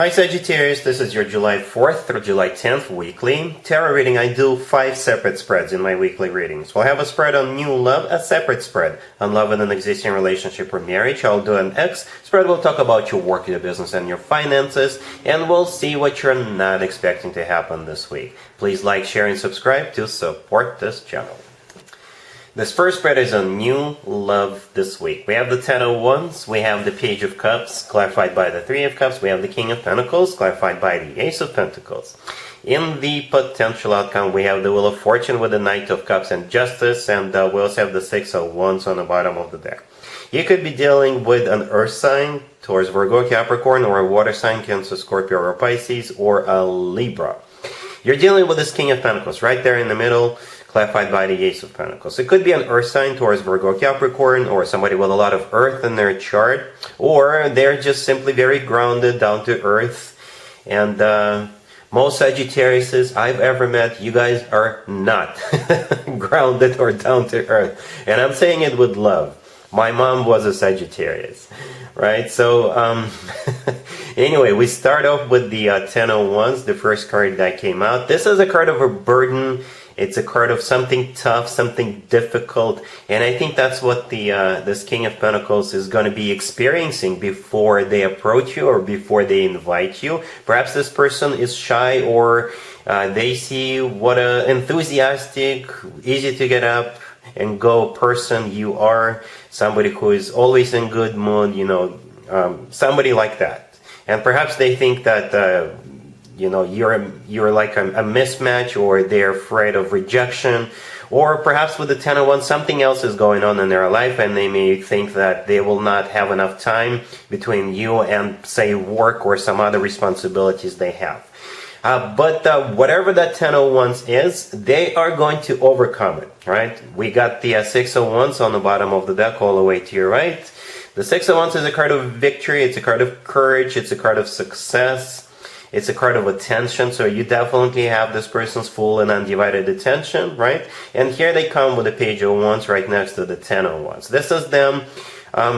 Hi Sagittarius, this is your July 4th through July 10th weekly tarot reading. I do 5 separate spreads in my weekly readings. We'll have a spread on new love, a separate spread on love in an existing relationship or marriage. I'll do an X spread. We'll talk about your work, your business, and your finances, and we'll see what you're not expecting to happen this week. Please like, share, and subscribe to support this channel. This first spread is on new love this week. We have the Ten of Wands, we have the Page of Cups, clarified by the Three of Cups, we have the King of Pentacles, clarified by the Ace of Pentacles. In the potential outcome, we have the Wheel of Fortune with the Knight of Cups and Justice, and we also have the Six of Wands on the bottom of the deck. You could be dealing with an Earth sign, towards Virgo, Capricorn, or a Water sign, Cancer, Scorpio, or Pisces, or a Libra. You're dealing with this King of Pentacles right there in the middle, clarified by the Ace of Pentacles. It could be an Earth sign towards Virgo, Capricorn, or somebody with a lot of Earth in their chart, or they're just simply very grounded, down to earth. And most Sagittariuses I've ever met, you guys are not grounded or down to earth. And I'm saying it with love. My mom was a Sagittarius, right? So anyway, we start off with the Ten of Wands, the first card that came out. This is a card of a burden. It's a card of something tough, something difficult, and I think that's what the this King of Pentacles is going to be experiencing before they approach you or before they invite you. Perhaps this person is shy, or they see what a enthusiastic, easy to get up and go person you are, somebody who is always in good mood, you know, somebody like that. And perhaps they think that you know, you're like a mismatch, or they're afraid of rejection, or perhaps with the Ten of Wands something else is going on in their life, and they may think that they will not have enough time between you and, say, work or some other responsibilities they have. But whatever that Ten of Wands is, they are going to overcome it, right? We got the Six of Wands on the bottom of the deck all the way to your right. The Six of Wands is a card of victory, it's a card of courage, it's a card of success. It's a card of attention, so you definitely have this person's full and undivided attention, right? And here they come with the Page of Wands right next to the Ten of Wands. This is them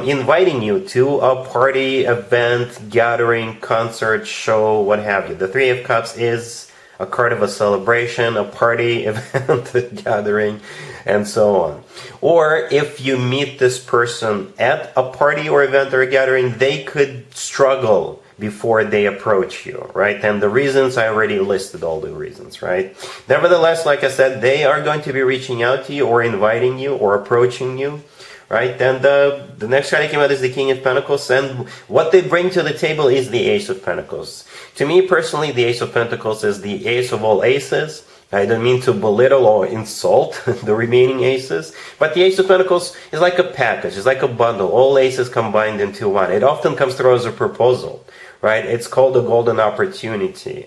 inviting you to a party, event, gathering, concert, show, what have you. The Three of Cups is a card of a celebration, a party, event, gathering, and so on. Or if you meet this person at a party or event or a gathering, they could struggle before they approach you, right? And the reasons, I already listed all the reasons, right? Nevertheless, like I said, they are going to be reaching out to you or inviting you or approaching you, right? And the next card that came out is the King of Pentacles, and what they bring to the table is the Ace of Pentacles. To me personally, the Ace of Pentacles is the ace of all aces. I don't mean to belittle or insult the remaining aces, but the Ace of Pentacles is like a package, it's like a bundle, all aces combined into one. It often comes through as a proposal, right? It's called a golden opportunity.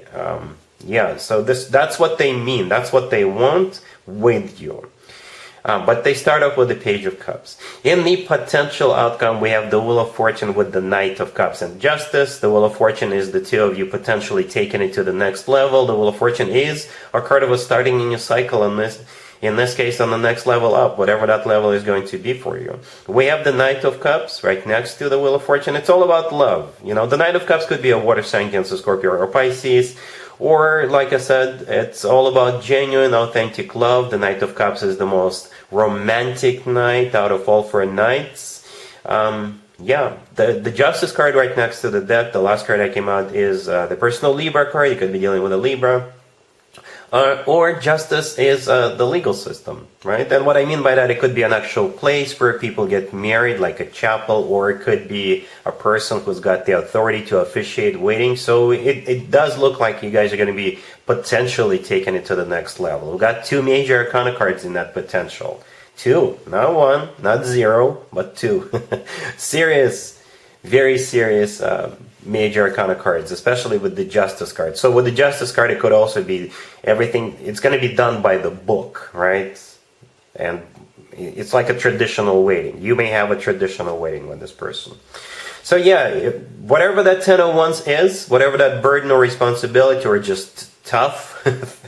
Yeah, so that's what they mean, that's what they want with you. But they start off with the Page of Cups. In the potential outcome, we have the Wheel of Fortune with the Knight of Cups and Justice. The Wheel of Fortune is the two of you potentially taking it to the next level. The Wheel of Fortune is a card of a starting in your cycle, and in this case on the next level up, whatever that level is going to be for you. We have the Knight of Cups right next to the Wheel of Fortune. It's all about love. You know, the Knight of Cups could be a water sign, Cancer, Scorpio, or Pisces. Or, like I said, it's all about genuine, authentic love. The Knight of Cups is the most romantic knight out of all 4 knights. Yeah, the Justice card right next to the deck, the last card that came out, is the personal Libra card. You could be dealing with a Libra. Or Justice is the legal system, right? And what I mean by that, it could be an actual place where people get married, like a chapel, or it could be a person who's got the authority to officiate weddings. So it does look like you guys are going to be potentially taking it to the next level. We've got 2 major arcana cards in that potential. 2, not 1, not 0, but 2. Serious, very serious major arcana cards, especially with the Justice card. So with the Justice card, it could also be everything, it's going to be done by the book, right? And it's like a traditional wedding. You may have a traditional wedding with this person. So yeah, whatever that Ten of Wands is, whatever that burden or responsibility or just toughness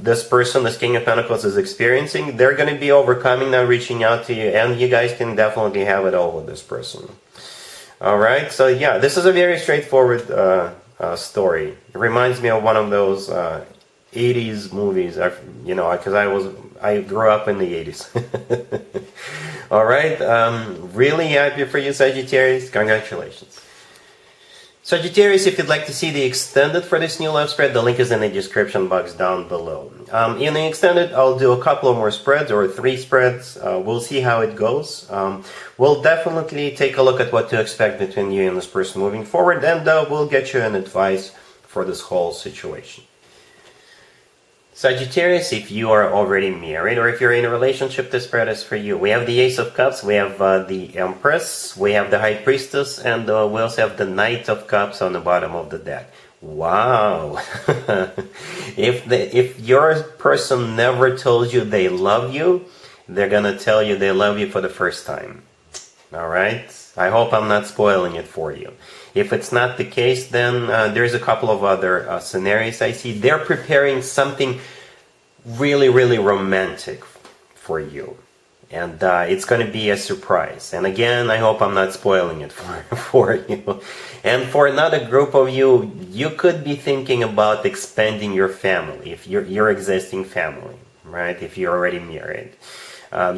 this person, this King of Pentacles, is experiencing, they're going to be overcoming that, reaching out to you, and you guys can definitely have it all with this person. All right, so yeah, this is a very straightforward story. It reminds me of one of those 80s movies, because I grew up in the 80s. All right, really happy for you, Sagittarius. Congratulations. Sagittarius, if you'd like to see the extended for this new love spread, the link is in the description box down below. In the extended, I'll do a couple of more spreads, or 3 spreads. We'll see how it goes. We'll definitely take a look at what to expect between you and this person moving forward, and we'll get you an advice for this whole situation. Sagittarius, if you are already married or if you're in a relationship, this spread is for you. We have the Ace of Cups, we have the Empress, we have the High Priestess, and we also have the Knight of Cups on the bottom of the deck. Wow! If your person never told you they love you, they're gonna tell you they love you for the first time. Alright? I hope I'm not spoiling it for you. If it's not the case, then there's a couple of other scenarios I see. They're preparing something really, really romantic for you. And it's going to be a surprise. And again, I hope I'm not spoiling it for you. And for another group of you, you could be thinking about expanding your family, if your existing family, right? If you're already married.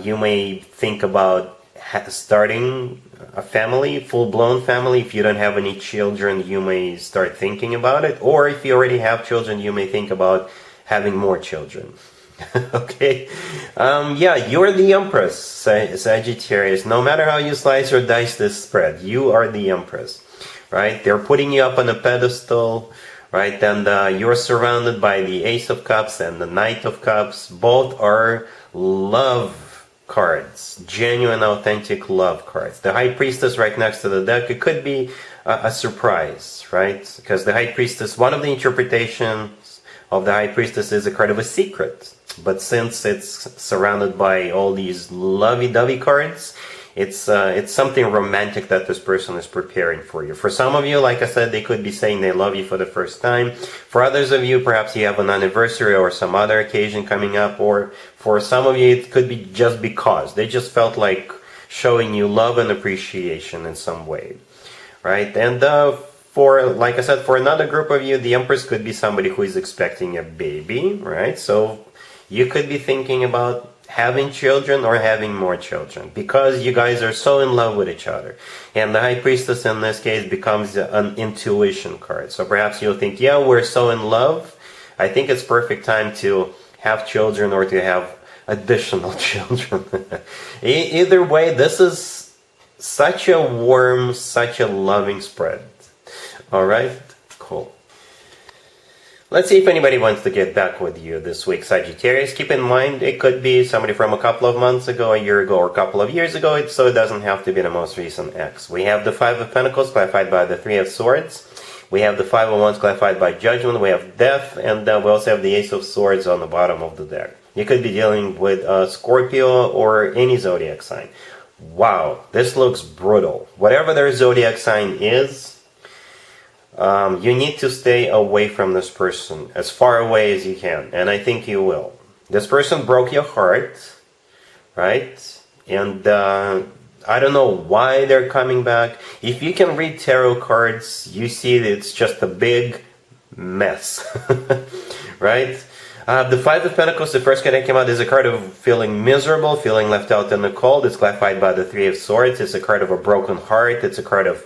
You may think about starting a family, full-blown family. If you don't have any children, you may start thinking about it. Or if you already have children, you may think about having more children. Okay? Yeah, you're the Empress, Sagittarius. No matter how you slice or dice this spread, you are the Empress. Right? They're putting you up on a pedestal. Right? And you're surrounded by the Ace of Cups and the Knight of Cups. Both are love cards, genuine, authentic love cards. The High Priestess right next to the deck, it could be a surprise, right? Because the High Priestess, one of the interpretations of the High Priestess is a card of a secret. But since it's surrounded by all these lovey-dovey cards, it's something romantic that this person is preparing for you. For some of you, like I said, they could be saying they love you for the first time. For others of you, perhaps you have an anniversary or some other occasion coming up. Or for some of you, it could be just because. They just felt like showing you love and appreciation in some way. Right? And like I said, for another group of you, the Empress could be somebody who is expecting a baby. Right? So you could be thinking about having children or having more children, because you guys are so in love with each other. And the High Priestess in this case becomes an intuition card. So perhaps you'll think, yeah, we're so in love, I think it's perfect time to have children or to have additional children. Either way, this is such a warm, such a loving spread. Alright? Cool. Let's see if anybody wants to get back with you this week, Sagittarius. Keep in mind, it could be somebody from a couple of months ago, a year ago, or a couple of years ago, so it doesn't have to be the most recent ex. We have the Five of Pentacles clarified by the Three of Swords. We have the Five of Wands clarified by Judgment. We have Death, and we also have the Ace of Swords on the bottom of the deck. You could be dealing with Scorpio or any zodiac sign. Wow, this looks brutal. Whatever their zodiac sign is, you need to stay away from this person as far away as you can, and I think you will. This person broke your heart, right? And I don't know why they're coming back. If you can read tarot cards, you see that it's just a big mess, right? The Five of Pentacles, the first card that came out, is a card of feeling miserable, feeling left out in the cold. It's clarified by the Three of Swords. It's a card of a broken heart. It's a card of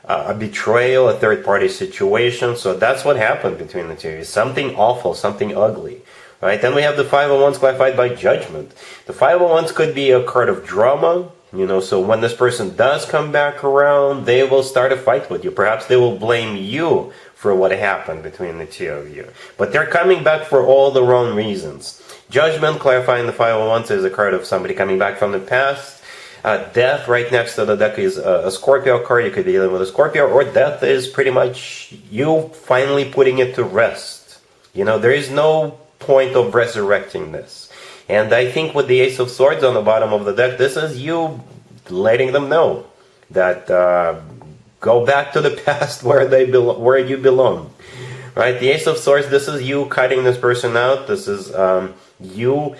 a betrayal, a third-party situation. So that's what happened between the two. Something awful, something ugly. Right? Then we have the Five of Wands clarified by Judgment. The Five of Wands could be a card of drama. So when this person does come back around, they will start a fight with you. Perhaps they will blame you for what happened between the two of you. But they're coming back for all the wrong reasons. Judgment, clarifying the Five of Wands, is a card of somebody coming back from the past. Death, right next to the deck, is a Scorpio card. You could be dealing with a Scorpio, or Death is pretty much you finally putting it to rest. There is no point of resurrecting this. And I think with the Ace of Swords on the bottom of the deck, this is you letting them know that go back to the past where you belong. Right? The Ace of Swords, this is you cutting this person out. This is you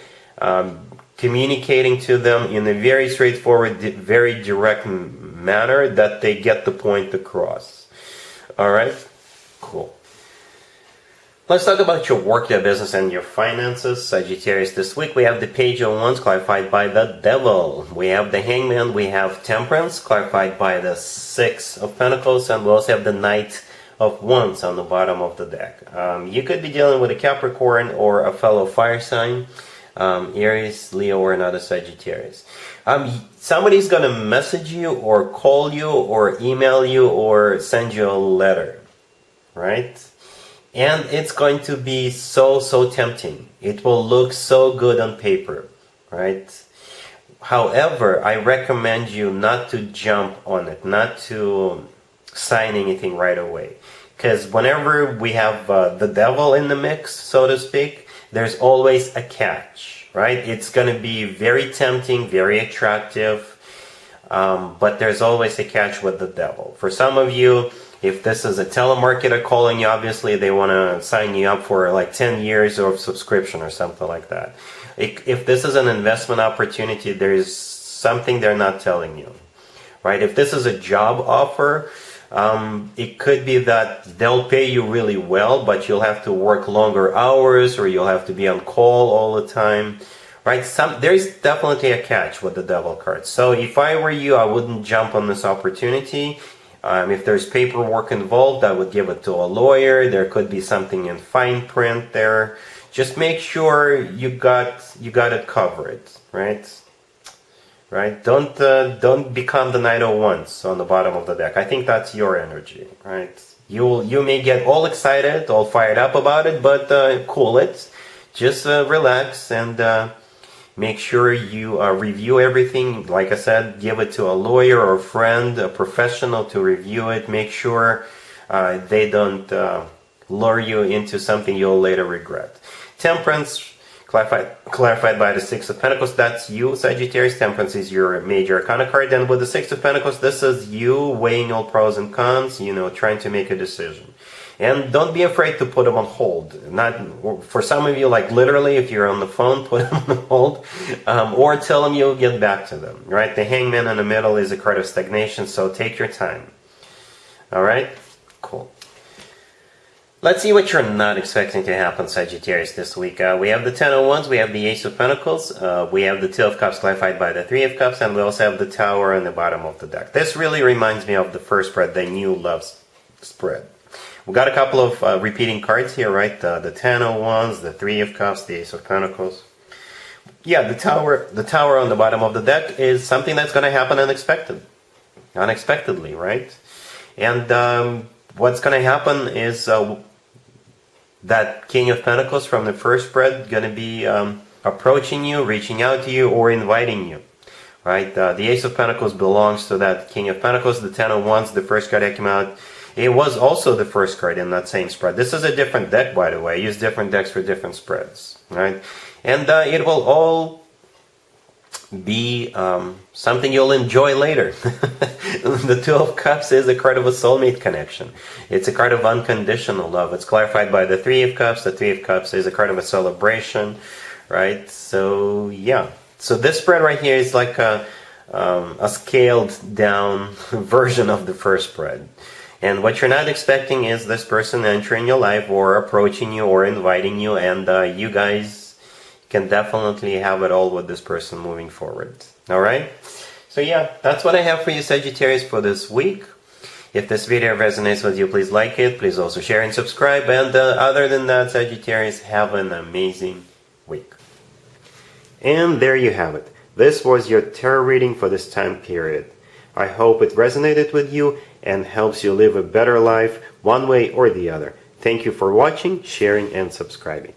communicating to them in a very straightforward, very direct manner that they get the point across. Alright? Cool. Let's talk about your work, your business, and your finances. Sagittarius, this week we have the Page of Wands clarified by the Devil. We have the Hangman, we have Temperance clarified by the Six of Pentacles, and we also have the Knight of Wands on the bottom of the deck. You could be dealing with a Capricorn or a fellow fire sign, Aries, Leo, or another Sagittarius. Somebody's going to message you or call you or email you or send you a letter, right? And it's going to be so tempting. It will look so good on paper, right? However, I recommend you not to jump on it, not to sign anything right away. Because whenever we have the devil in the mix, so to speak, there's always a catch, right? It's going to be very tempting, very attractive, but there's always a catch with the devil. For some of you, if this is a telemarketer calling you, obviously they want to sign you up for like 10 years of subscription or something like that. If this is an investment opportunity, there's something they're not telling you, right? If this is a job offer, it could be that they'll pay you really well, but you'll have to work longer hours or you'll have to be on call all the time, right? There's definitely a catch with the devil card. So if I were you, I wouldn't jump on this opportunity. If there's paperwork involved, I would give it to a lawyer. There could be something in fine print there. Just make sure you got it covered, right? Right? Don't become the Knight of Wands on the bottom of the deck. I think that's your energy, right? You may get all excited, all fired up about it, but cool it. Just relax and make sure you review everything. Like I said, give it to a lawyer or a friend, a professional to review it. Make sure they don't lure you into something you'll later regret. Temperance, clarified by the Six of Pentacles. That's you, Sagittarius. Temperance is your major arcana card. And with the Six of Pentacles, this is you weighing all pros and cons, trying to make a decision. And don't be afraid to put them on hold. Not for some of you, like literally, if you're on the phone, put them on hold, or tell them you'll get back to them. Right? The Hangman in the middle is a card of stagnation, so take your time. All right, cool. Let's see what you're not expecting to happen, Sagittarius, this week. We have the Ten of Wands, we have the Ace of Pentacles, we have the Two of Cups clarified by the Three of Cups, and we also have the Tower on the bottom of the deck. This really reminds me of the first spread, the New Love spread. We got a couple of repeating cards here, right? The Ten of Wands, the Three of Cups, the Ace of Pentacles. Yeah, the Tower on the bottom of the deck is something that's going to happen unexpectedly, right? And what's going to happen is that King of Pentacles from the first spread going to be approaching you, reaching out to you, or inviting you, right? The Ace of Pentacles belongs to that King of Pentacles. The Ten of Wands, the first card that came out, it was also the first card in that same spread. This is a different deck, by the way. I use different decks for different spreads, right? And it will all be something you'll enjoy later. The Two of Cups is a card of a soulmate connection. It's a card of unconditional love. It's clarified by the Three of Cups. The Three of Cups is a card of a celebration, right? So, yeah. So this spread right here is like a scaled down version of the first spread. And what you're not expecting is this person entering your life or approaching you or inviting you, and you guys can definitely have it all with this person moving forward. Alright? So yeah, that's what I have for you, Sagittarius, for this week. If this video resonates with you, please like it. Please also share and subscribe. And other than that, Sagittarius, have an amazing week. And there you have it. This was your tarot reading for this time period. I hope it resonated with you and helps you live a better life one way or the other. Thank you for watching, sharing, and subscribing.